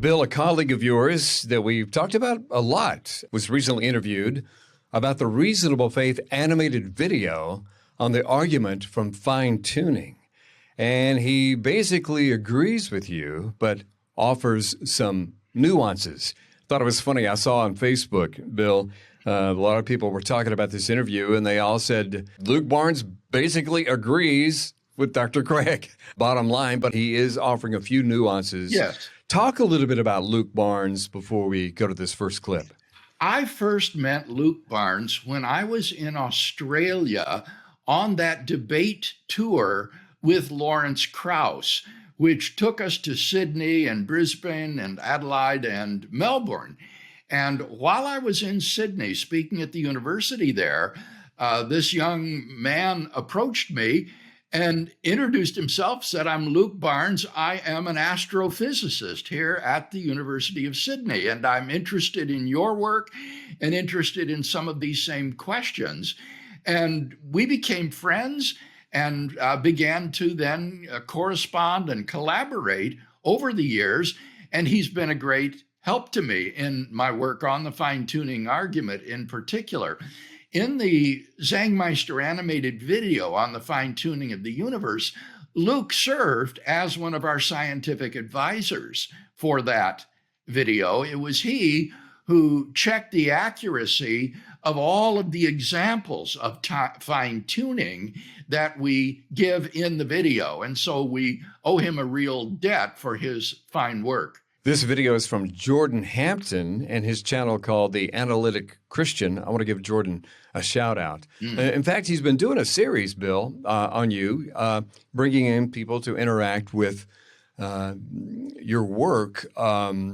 Bill, a colleague of yours that we've talked about a lot, was recently interviewed about the reasonable faith animated video on the argument from fine tuning. And he basically agrees with you, but offers some nuances. Thought it was funny. I saw on Facebook, Bill, a lot of people were talking about this interview, and they all said Luke Barnes basically agrees with Dr. Craig, bottom line, but he is offering a few nuances. Yes. Talk a little bit about Luke Barnes before we go to this first clip. I first met Luke Barnes when I was in Australia on that debate tour with Lawrence Krauss, which took us to Sydney and Brisbane and Adelaide and Melbourne. And while I was in Sydney speaking at the university there, this young man approached me and introduced himself, said, "I'm Luke Barnes. I am an astrophysicist here at the University of Sydney, and I'm interested in your work and interested in some of these same questions." And we became friends and began to then correspond and collaborate over the years. And he's been a great help to me in my work on the fine-tuning argument in particular. In the Zangmeister animated video on the fine-tuning of the universe, Luke served as one of our scientific advisors for that video. It was he who checked the accuracy of all of the examples of fine-tuning that we give in the video. And so we owe him a real debt for his fine work. This video is from Jordan Hampton and his channel called The Analytic Christian. I want to give Jordan a shout out. In fact, he's been doing a series, Bill, on you, bringing in people to interact with your work. 4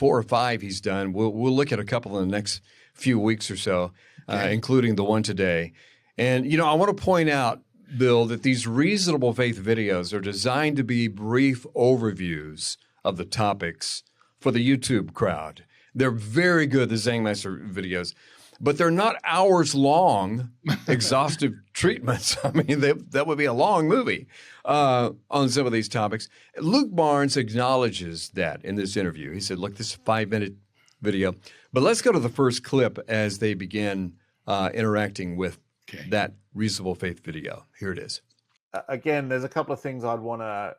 or 5 he's done. We'll look at a couple in the next few weeks or so, including the one today. And, you know, I want to point out, Bill, that these reasonable faith videos are designed to be brief overviews of the topics for the YouTube crowd. They're very good, the Zangmeister videos, but they're not hours long, exhaustive treatments. I mean, that would be a long movie on some of these topics. Luke Barnes acknowledges that in this interview. He said, look, this is a 5-minute video, but let's go to the first clip as they begin interacting with that reasonable faith video. Here it is. Again, there's a couple of things I'd want to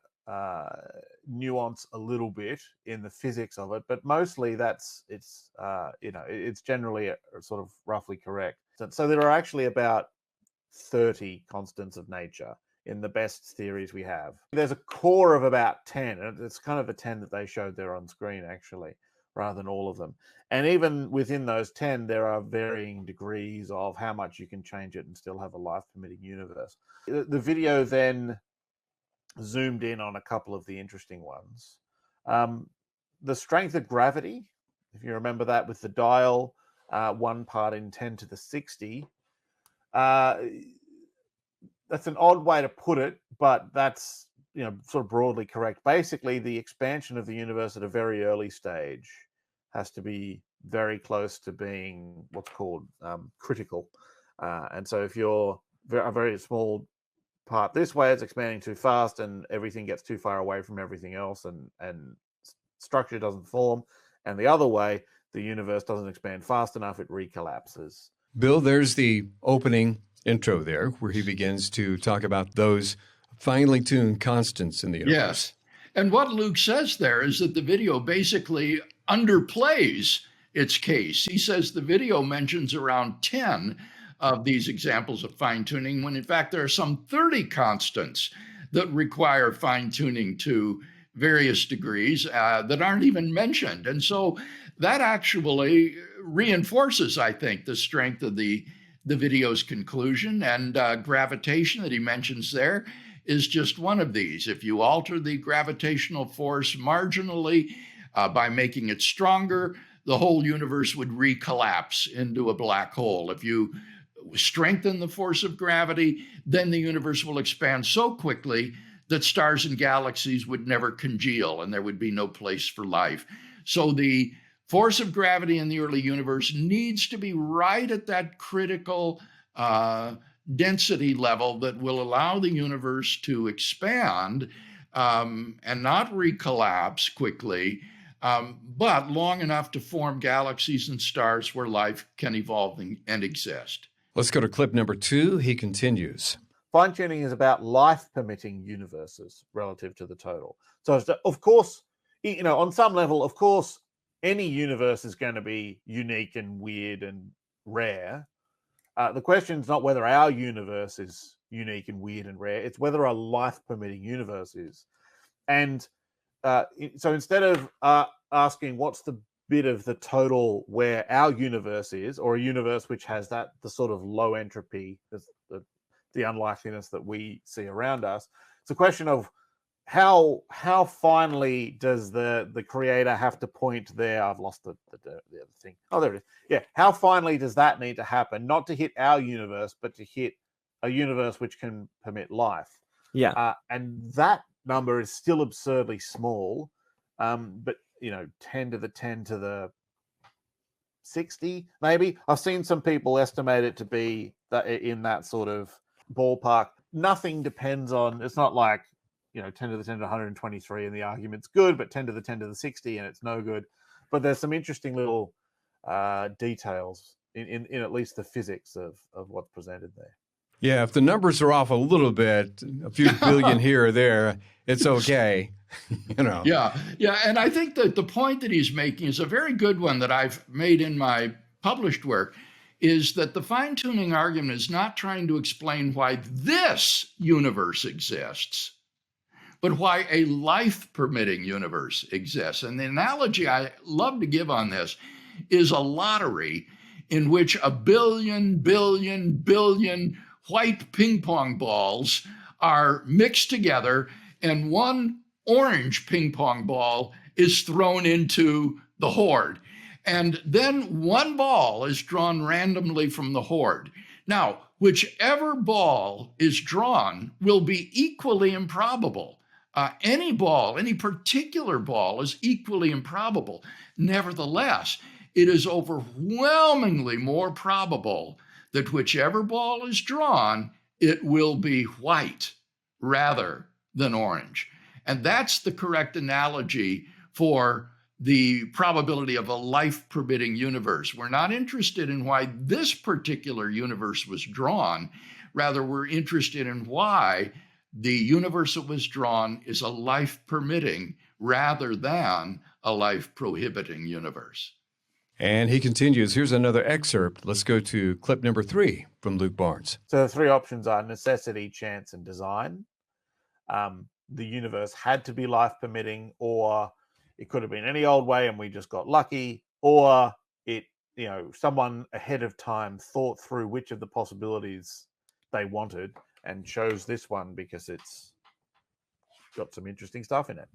nuance a little bit in the physics of it, but mostly it's generally sort of roughly correct. So there are actually about 30 constants of nature in the best theories we have. There's a core of about 10, and it's kind of the 10 that they showed there on screen actually, rather than all of them. And even within those 10, there are varying degrees of how much you can change it and still have a life-permitting universe. The video then zoomed in on a couple of the interesting ones. The strength of gravity, if you remember that with the dial, 1 part in 10 to the 60. That's an odd way to put it, but that's, you know, sort of broadly correct. Basically, the expansion of the universe at a very early stage has to be very close to being what's called critical. And so if you're a very small part this way, it's expanding too fast and everything gets too far away from everything else and structure doesn't form. And the other way, the universe doesn't expand fast enough, it recollapses. Bill, there's the opening intro there where he begins to talk about those finely tuned constants in the universe. Yes. And what Luke says there is that the video basically underplays its case. He says the video mentions around 10 of these examples of fine-tuning, when in fact there are some 30 constants that require fine-tuning to various degrees that aren't even mentioned. And so that actually reinforces, I think, the strength of the video's conclusion. And gravitation that he mentions there is just one of these. If you alter the gravitational force marginally by making it stronger, the whole universe would recollapse into a black hole. If you strengthen the force of gravity, then the universe will expand so quickly that stars and galaxies would never congeal and there would be no place for life. So the force of gravity in the early universe needs to be right at that critical density level that will allow the universe to expand and not recollapse quickly but long enough to form galaxies and stars where life can evolve and exist. Let's go to clip number 2. He continues. Fine-tuning is about life-permitting universes relative to the total. So, of course, on some level, of course, any universe is going to be unique and weird and rare. The question is not whether our universe is unique and weird and rare. It's whether a life-permitting universe is. And so instead of asking what's the bit of the total where our universe is, or a universe which has the sort of low entropy, the unlikeliness that we see around us, it's a question of how finely does the creator have to point there? I've lost the other thing. Oh, there it is. Yeah, how finely does that need to happen? Not to hit our universe, but to hit a universe which can permit life. Yeah. And that number is still absurdly small, but 10 to the 10 to the 60, maybe. I've seen some people estimate it to be in that sort of ballpark. Nothing depends on, it's not like 10 to the 10 to 123 and the argument's good, but 10 to the 10 to the 60 and it's no good. But there's some interesting little details in at least the physics of what's presented there. Yeah, if the numbers are off a little bit, a few billion here or there, it's okay. Yeah, and I think that the point that he's making is a very good one that I've made in my published work, is that the fine-tuning argument is not trying to explain why this universe exists, but why a life-permitting universe exists. And the analogy I love to give on this is a lottery in which a billion white ping pong balls are mixed together, and one orange ping pong ball is thrown into the horde. And then one ball is drawn randomly from the horde. Now, whichever ball is drawn will be equally improbable. Any particular ball is equally improbable. Nevertheless, it is overwhelmingly more probable that whichever ball is drawn, it will be white rather than orange. And that's the correct analogy for the probability of a life-permitting universe. We're not interested in why this particular universe was drawn. Rather, we're interested in why the universe that was drawn is a life-permitting rather than a life-prohibiting universe. And he continues. Here's another excerpt. Let's go to clip number 3 from Luke Barnes. So the three options are necessity, chance, and design. The universe had to be life-permitting, or it could have been any old way and we just got lucky, or someone ahead of time thought through which of the possibilities they wanted and chose this one because it's got some interesting stuff in it.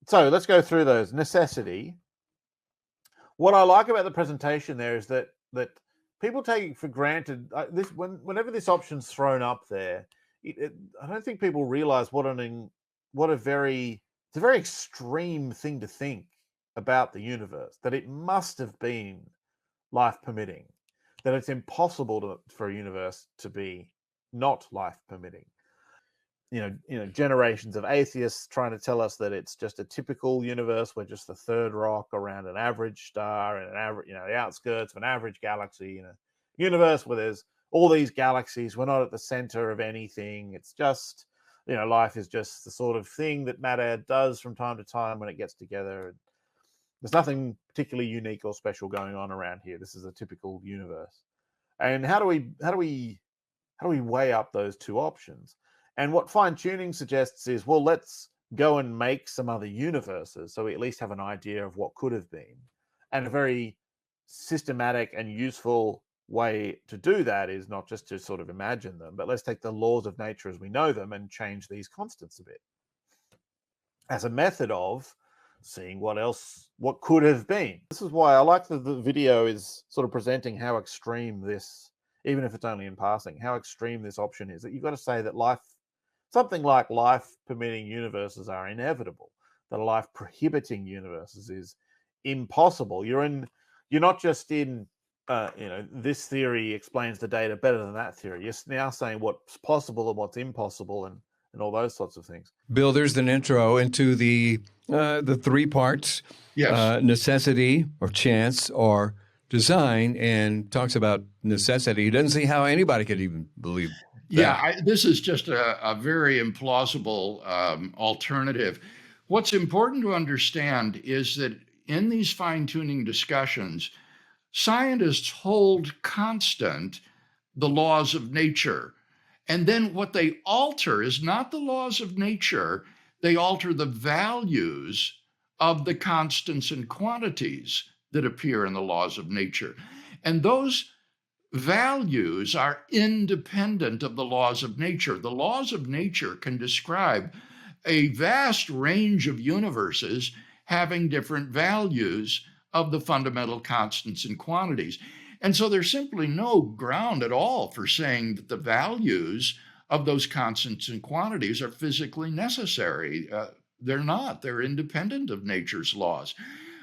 So let's go through those. Necessity. What I like about the presentation there is that people take it for granted. Whenever this option's thrown up there, I don't think people realize it's a very extreme thing to think about the universe, that it must have been life permitting, that it's impossible for a universe to be not life permitting. Generations of atheists trying to tell us that it's just a typical universe. We're just the third rock around an average star and the outskirts of an average galaxy in a universe where there's all these galaxies. We're not at the center of anything. It's just, life is just the sort of thing that matter does from time to time when it gets together. There's nothing particularly unique or special going on around here. This is a typical universe. And how do we weigh up those two options? And what fine-tuning suggests is, well, let's go and make some other universes so we at least have an idea of what could have been. And a very systematic and useful way to do that is not just to sort of imagine them, but let's take the laws of nature as we know them and change these constants a bit as a method of seeing what could have been. This is why I like that the video is sort of presenting how extreme this, even if it's only in passing, how extreme this option is, that you've got to say that something like life-permitting universes are inevitable, that a life-prohibiting universes is impossible. You're not just in, this theory explains the data better than that theory. You're now saying what's possible and what's impossible, and and all those sorts of things. Bill, there's an intro into the 3 parts: Yes. necessity or chance or design, and talks about necessity. He doesn't see how anybody could even believe Yeah, that. this is just a very implausible alternative. What's important to understand is that in these fine-tuning discussions, scientists hold constant the laws of nature. And then what they alter is not the laws of nature, they alter the values of the constants and quantities that appear in the laws of nature. And those values are independent of the laws of nature. The laws of nature can describe a vast range of universes having different values of the fundamental constants and quantities. And so there's simply no ground at all for saying that the values of those constants and quantities are physically necessary. They're not, they're independent of nature's laws.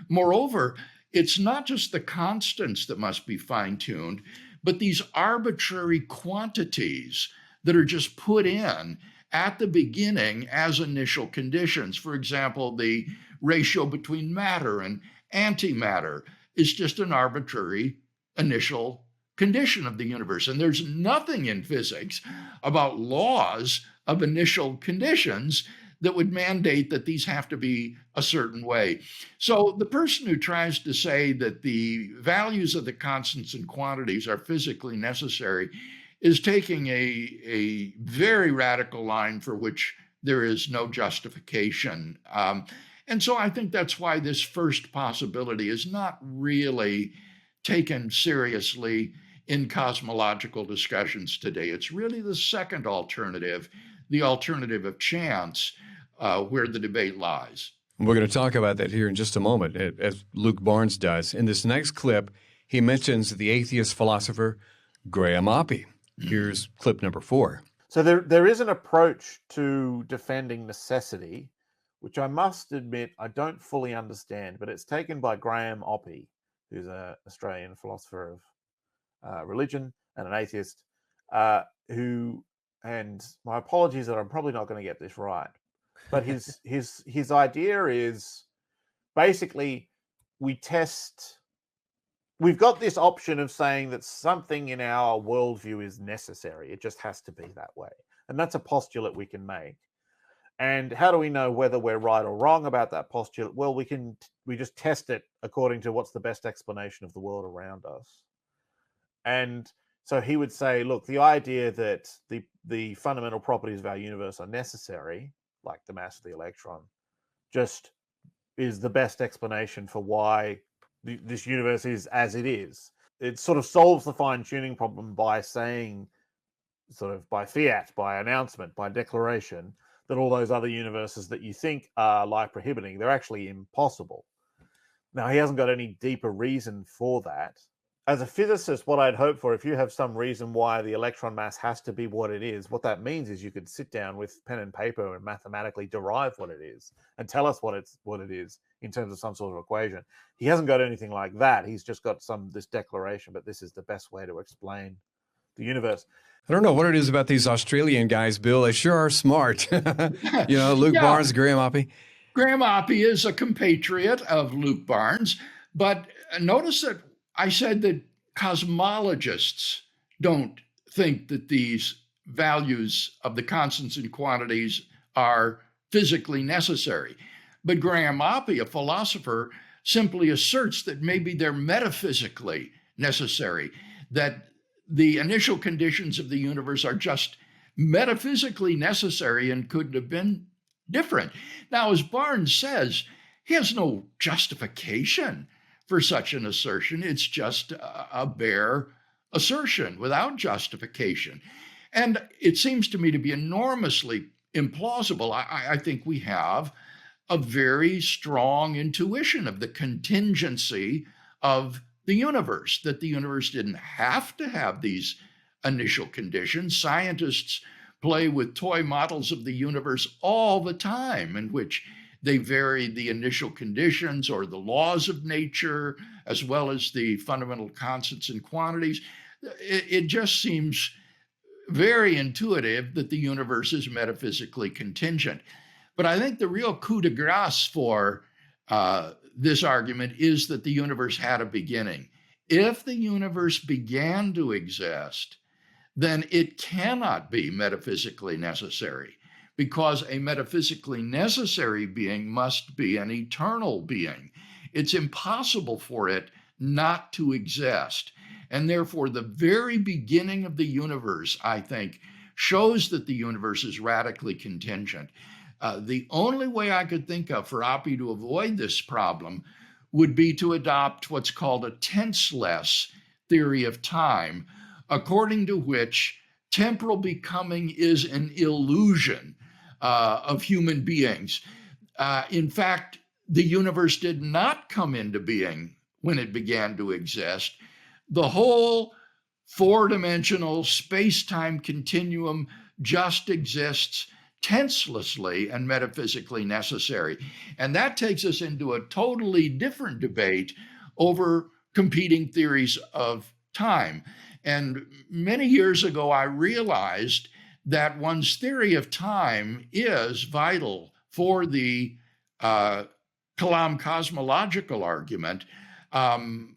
Moreover, it's not just the constants that must be fine-tuned, but these arbitrary quantities that are just put in at the beginning as initial conditions. For example, the ratio between matter and antimatter is just an arbitrary initial condition of the universe. And there's nothing in physics about laws of initial conditions that would mandate that these have to be a certain way. So the person who tries to say that the values of the constants and quantities are physically necessary is taking a very radical line for which there is no justification. And so I think that's why this first possibility is not really taken seriously in cosmological discussions today. It's really the second alternative, the alternative of chance, where the debate lies. We're going to talk about that here in just a moment, as Luke Barnes does. In this next clip, he mentions the atheist philosopher Graham Oppy. Here's clip number 4. So there is an approach to defending necessity, which I must admit I don't fully understand, but it's taken by Graham Oppy, who's an Australian philosopher of religion and an atheist, who, and my apologies that I'm probably not going to get this right, but his idea is basically we've got this option of saying that something in our worldview is necessary. It just has to be that way. And that's a postulate we can make. And how do we know whether we're right or wrong about that postulate? Well, we just test it according to what's the best explanation of the world around us. And so he would say, look, the idea that the fundamental properties of our universe are necessary, like the mass of the electron, just is the best explanation for why this universe is as it is. It sort of solves the fine-tuning problem by saying, sort of by fiat, by announcement, by declaration, that all those other universes that you think are life-prohibiting, they're actually impossible. Now, he hasn't got any deeper reason for that. As a physicist, what I'd hope for, if you have some reason why the electron mass has to be what it is, what that means is you could sit down with pen and paper and mathematically derive what it is and tell us what it is in terms of some sort of equation. He hasn't got anything like that. He's just got this declaration, but this is the best way to explain the universe. I don't know what it is about these Australian guys, Bill. They sure are smart. Luke Yeah. Barnes, Graham Oppy. Graham Oppy is a compatriot of Luke Barnes, but notice that I said that cosmologists don't think that these values of the constants and quantities are physically necessary. But Graham Oppy, a philosopher, simply asserts that maybe they're metaphysically necessary, that the initial conditions of the universe are just metaphysically necessary and couldn't have been different. Now, as Barnes says, he has no justification for such an assertion. It's just a bare assertion without justification. And it seems to me to be enormously implausible. I think we have a very strong intuition of the contingency of the universe, that the universe didn't have to have these initial conditions. Scientists play with toy models of the universe all the time in which they vary the initial conditions or the laws of nature, as well as the fundamental constants and quantities. It just seems very intuitive that the universe is metaphysically contingent. But I think the real coup de grace for this argument is that the universe had a beginning. If the universe began to exist, then it cannot be metaphysically necessary, because a metaphysically necessary being must be an eternal being. It's impossible for it not to exist. And therefore, the very beginning of the universe, I think, shows that the universe is radically contingent. The only way I could think of for Oppie to avoid this problem would be to adopt what's called a tenseless theory of time, according to which temporal becoming is an illusion of human beings. In fact, the universe did not come into being when it began to exist. The whole four-dimensional space-time continuum just exists tenselessly and metaphysically necessary. And that takes us into a totally different debate over competing theories of time. And many years ago, I realized that one's theory of time is vital for the Kalam cosmological argument,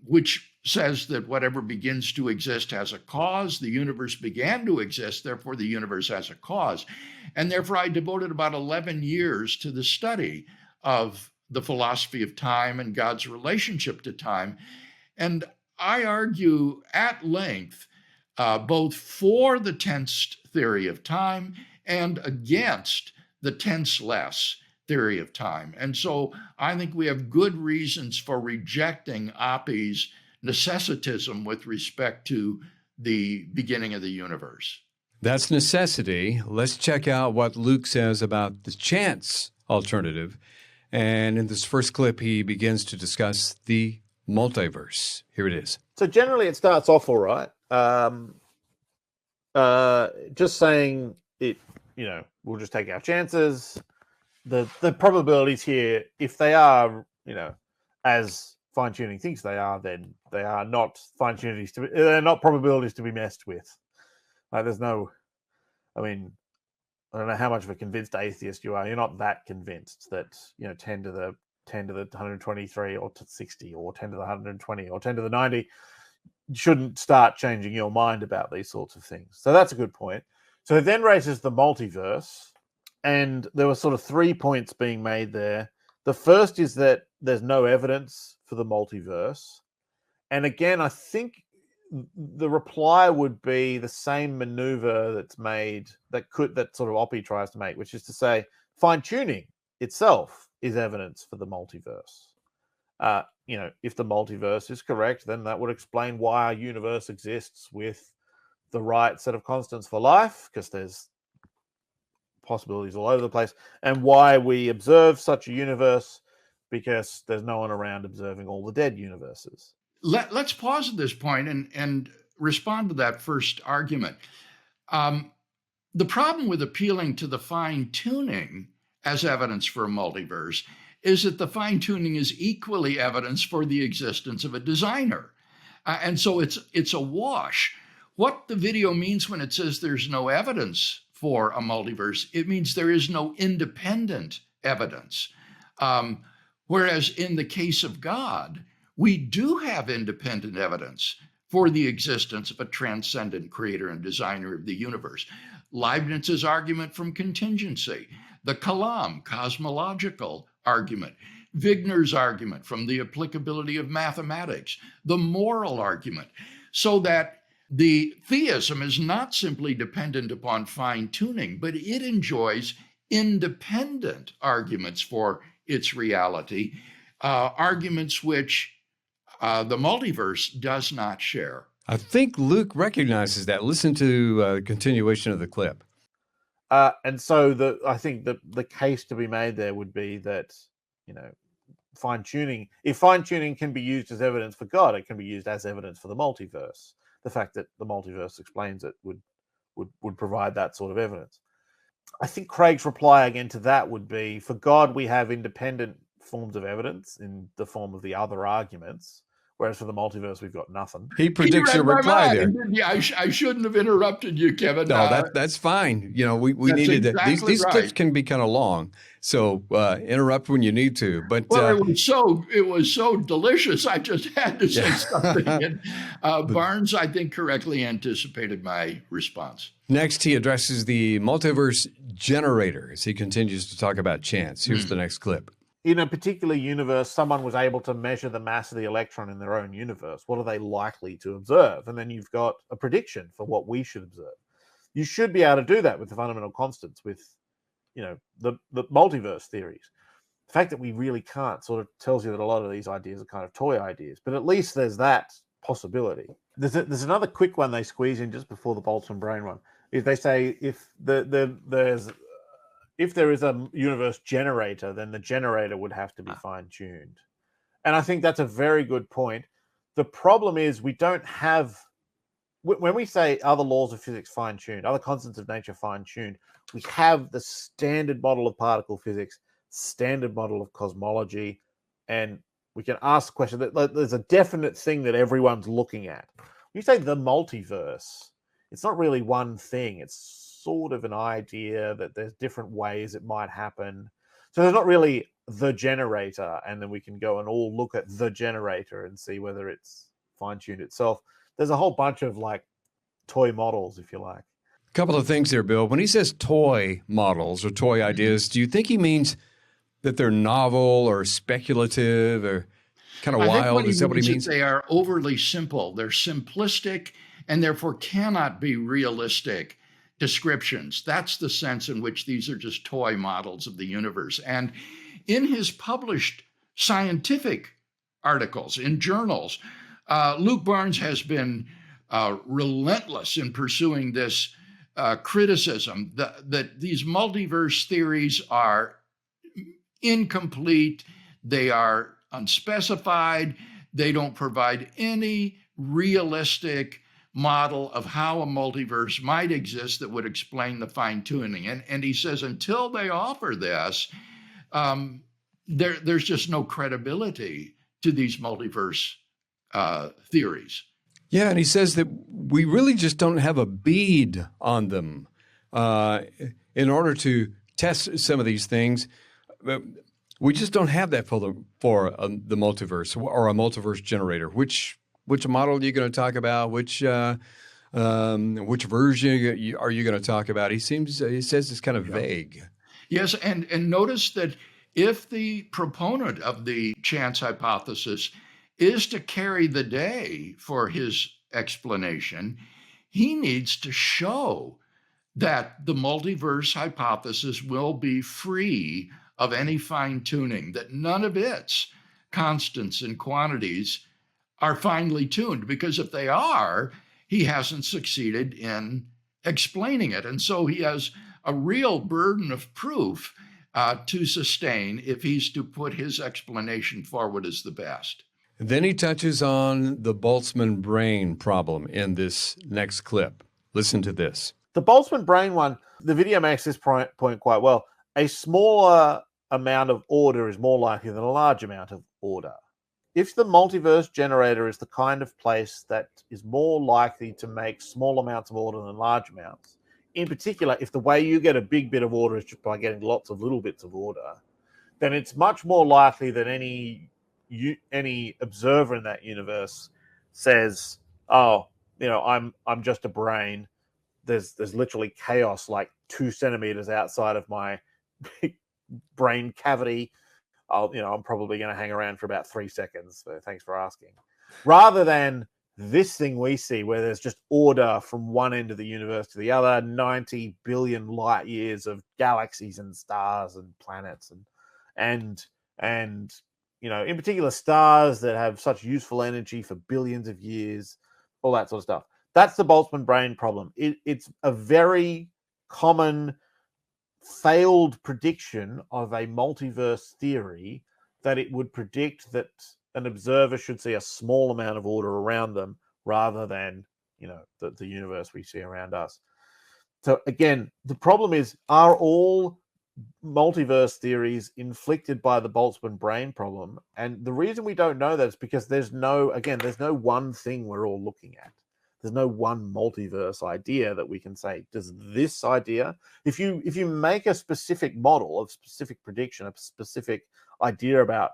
which says that whatever begins to exist has a cause. The universe began to exist, therefore the universe has a cause. And therefore I devoted about 11 years to the study of the philosophy of time and God's relationship to time. And I argue at length both for the tensed theory of time and against the tenseless theory of time. And so I think we have good reasons for rejecting Oppie's necessitism with respect to the beginning of the universe. That's necessity. Let's check out what Luke says about the chance alternative. And in this first clip, he begins to discuss the multiverse. Here it is. So generally it starts off all right. Just saying it, we'll just take our chances. The probabilities here, if they are, as fine-tuning thinks they are, then they are not fine-tunings they're not probabilities to be messed with. There's no, I don't know how much of a convinced atheist you are. You're not that convinced that 10 to the 123 or to 60 or 10 to the 120 or 10 to the 90 shouldn't start changing your mind about these sorts of things. So that's a good point. So it then raises the multiverse, and there were sort of 3 points being made there. The first is that there's no evidence for the multiverse. And again, I think the reply would be the same maneuver that's made that sort of Oppie tries to make, which is to say fine-tuning itself is evidence for the multiverse. If the multiverse is correct, then that would explain why our universe exists with the right set of constants for life, because there's possibilities all over the place, and why we observe such a universe, because there's no one around observing all the dead universes. Let's pause at this point and respond to that first argument. The problem with appealing to the fine-tuning as evidence for a multiverse is that the fine-tuning is equally evidence for the existence of a designer. And so it's a wash. What the video means when it says there's no evidence for a multiverse, it means there is no independent evidence. Whereas in the case of God, we do have independent evidence for the existence of a transcendent creator and designer of the universe. Leibniz's argument from contingency, the Kalam cosmological argument, Wigner's argument from the applicability of mathematics, the moral argument, so that the theism is not simply dependent upon fine-tuning, but it enjoys independent arguments for its reality, arguments which the multiverse does not share. I think Luke recognizes that. Listen to the continuation of the clip. And so I think the case to be made there would be that, fine-tuning, if fine-tuning can be used as evidence for God, it can be used as evidence for the multiverse. The fact that the multiverse explains it would provide that sort of evidence. I think Craig's reply again to that would be, for God, we have independent forms of evidence in the form of the other arguments, Whereas for the multiverse, we've got nothing. He predicts read your my reply mind, there. didn't he? I shouldn't have interrupted you, Kevin. No, that's fine. You know, we That's needed exactly these clips right. can be kind of long, so interrupt when you need to. But Well, it was so delicious. I just had to say something. And Barnes, I think, correctly anticipated my response. Next, he addresses the multiverse generator as he continues to talk about chance. Here's the next clip. In a particular universe, someone was able to measure the mass of the electron in their own universe. What are they likely to observe? And then you've got a prediction for what we should observe. You should be able to do that with the fundamental constants, with, you know, the multiverse theories. The fact that we really can't sort of tells you that a lot of these ideas are kind of toy ideas, but at least there's that possibility. There's another quick one they squeeze in just before the Boltzmann brain one. If they say if there is a universe generator, then the generator would have to be fine-tuned. And I think that's a very good point. The problem is we don't have, when we say other laws of physics fine-tuned, other constants of nature fine-tuned, we have the standard model of particle physics, standard model of cosmology, and we can ask the question that there's a definite thing that everyone's looking at. When you say the multiverse, it's not really one thing. It's sort of an idea that there's different ways it might happen. So there's not really the generator, and then we can go and all look at the generator and see whether it's fine-tuned itself. There's a whole bunch of like toy models, if you like. A couple of things there, Bill. When he says toy models or toy ideas, do you think he means that they're novel or speculative or kind of wild? Is that what he means? They are overly simple. They're simplistic and therefore cannot be realistic descriptions. That's the sense in which these are just toy models of the universe. And in his published scientific articles in journals, Luke Barnes has been relentless in pursuing this criticism that these multiverse theories are incomplete, they are unspecified, they don't provide any realistic model of how a multiverse might exist that would explain the fine-tuning. And he says until they offer this, there's just no credibility to these multiverse theories. Yeah, and he says that we really just don't have a bead on them in order to test some of these things. We just don't have that for the multiverse or a multiverse generator. Which model are you going to talk about? Which version are you going to talk about? He says it's kind of vague. Yes, and notice that if the proponent of the chance hypothesis is to carry the day for his explanation, he needs to show that the multiverse hypothesis will be free of any fine-tuning, that none of its constants and quantities are finely tuned, because if they are, he hasn't succeeded in explaining it. And so he has a real burden of proof to sustain if he's to put his explanation forward as the best. Then he touches on the Boltzmann brain problem in this next clip. Listen to this. The Boltzmann brain one, the video makes this point quite well. A smaller amount of order is more likely than a large amount of order. If the multiverse generator is the kind of place that is more likely to make small amounts of order than large amounts, in particular, if the way you get a big bit of order is just by getting lots of little bits of order, then it's much more likely that any observer in that universe says, "Oh, you know, I'm just a brain. There's literally chaos like 2 centimeters outside of my brain cavity. I'm probably going to hang around for about 3 seconds. So thanks for asking." Rather than this thing we see where there's just order from one end of the universe to the other, 90 billion light years of galaxies and stars and planets and in particular stars that have such useful energy for billions of years, all that sort of stuff. That's the Boltzmann brain problem. It's a very common failed prediction of a multiverse theory that it would predict that an observer should see a small amount of order around them rather than, the universe we see around us. So again, the problem is, are all multiverse theories inflicted by the Boltzmann brain problem. And the reason we don't know that is because there's no one thing we're all looking at. There's no one multiverse idea that we can say, does this idea, if you make a specific model, a specific prediction, a specific idea about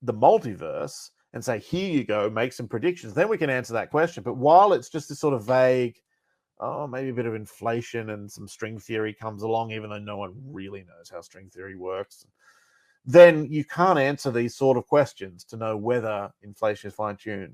the multiverse and say, here you go, make some predictions, then we can answer that question. But while it's just this sort of vague, maybe a bit of inflation and some string theory comes along, even though no one really knows how string theory works, then you can't answer these sort of questions to know whether inflation is fine-tuned.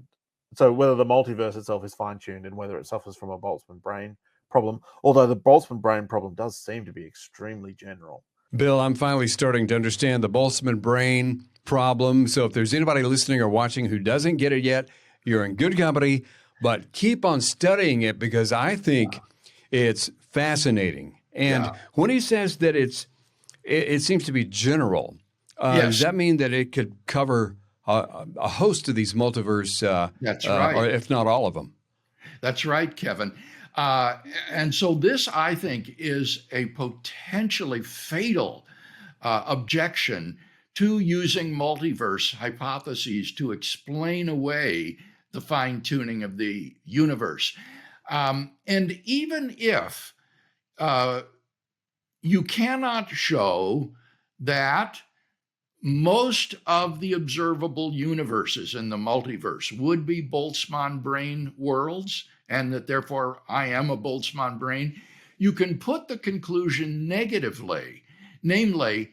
So whether the multiverse itself is fine-tuned and whether it suffers from a Boltzmann brain problem, although the Boltzmann brain problem does seem to be extremely general. Bill, I'm finally starting to understand the Boltzmann brain problem. So if there's anybody listening or watching who doesn't get it yet, you're in good company, but keep on studying it because I think it's fascinating. And when he says that it seems to be general, does that mean that it could cover a host of these multiverse, That's right. or if not all of them? That's right, Kevin. And so this, I think, is a potentially fatal objection to using multiverse hypotheses to explain away the fine-tuning of the universe. And even if you cannot show that most of the observable universes in the multiverse would be Boltzmann brain worlds, and that therefore I am a Boltzmann brain, you can put the conclusion negatively. Namely,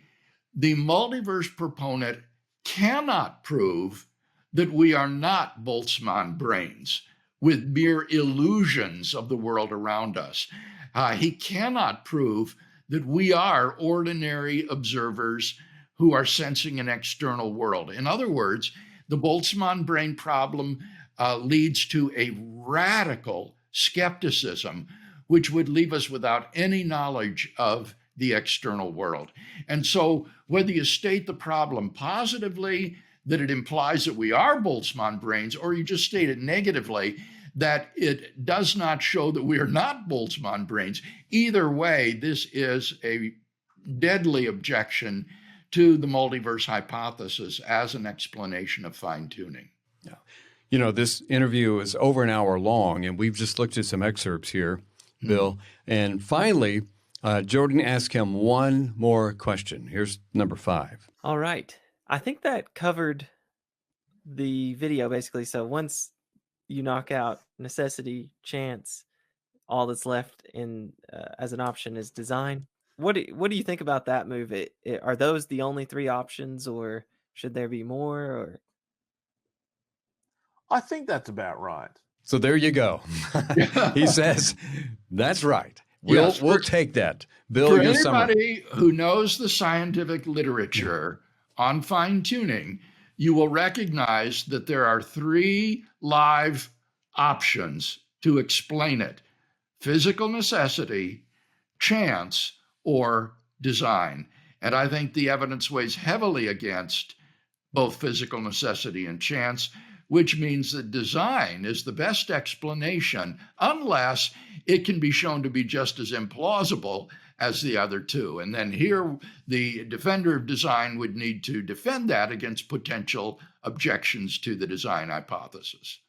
the multiverse proponent cannot prove that we are not Boltzmann brains with mere illusions of the world around us. He cannot prove that we are ordinary observers who are sensing an external world. In other words, the Boltzmann brain problem leads to a radical skepticism, which would leave us without any knowledge of the external world. And so whether you state the problem positively, that it implies that we are Boltzmann brains, or you just state it negatively, that it does not show that we are not Boltzmann brains, either way, this is a deadly objection to the multiverse hypothesis as an explanation of fine-tuning. Yeah. You know, this interview is over an hour long, and we've just looked at some excerpts here, Bill. And finally, Jordan asked him one more question. Here's number 5. All right. I think that covered the video, basically. So once you knock out necessity, chance, all that's left in as an option is design. What do you think about that move? Are those the only 3 options, or should there be more? Or I think that's about right. So there you go. He says, that's right. We'll take that. Bill, for your summary. anybody who knows the scientific literature on fine-tuning, you will recognize that there are 3 live options to explain it: physical necessity, chance, or design. And I think the evidence weighs heavily against both physical necessity and chance, which means that design is the best explanation, unless it can be shown to be just as implausible as the other 2. And then here, the defender of design would need to defend that against potential objections to the design hypothesis.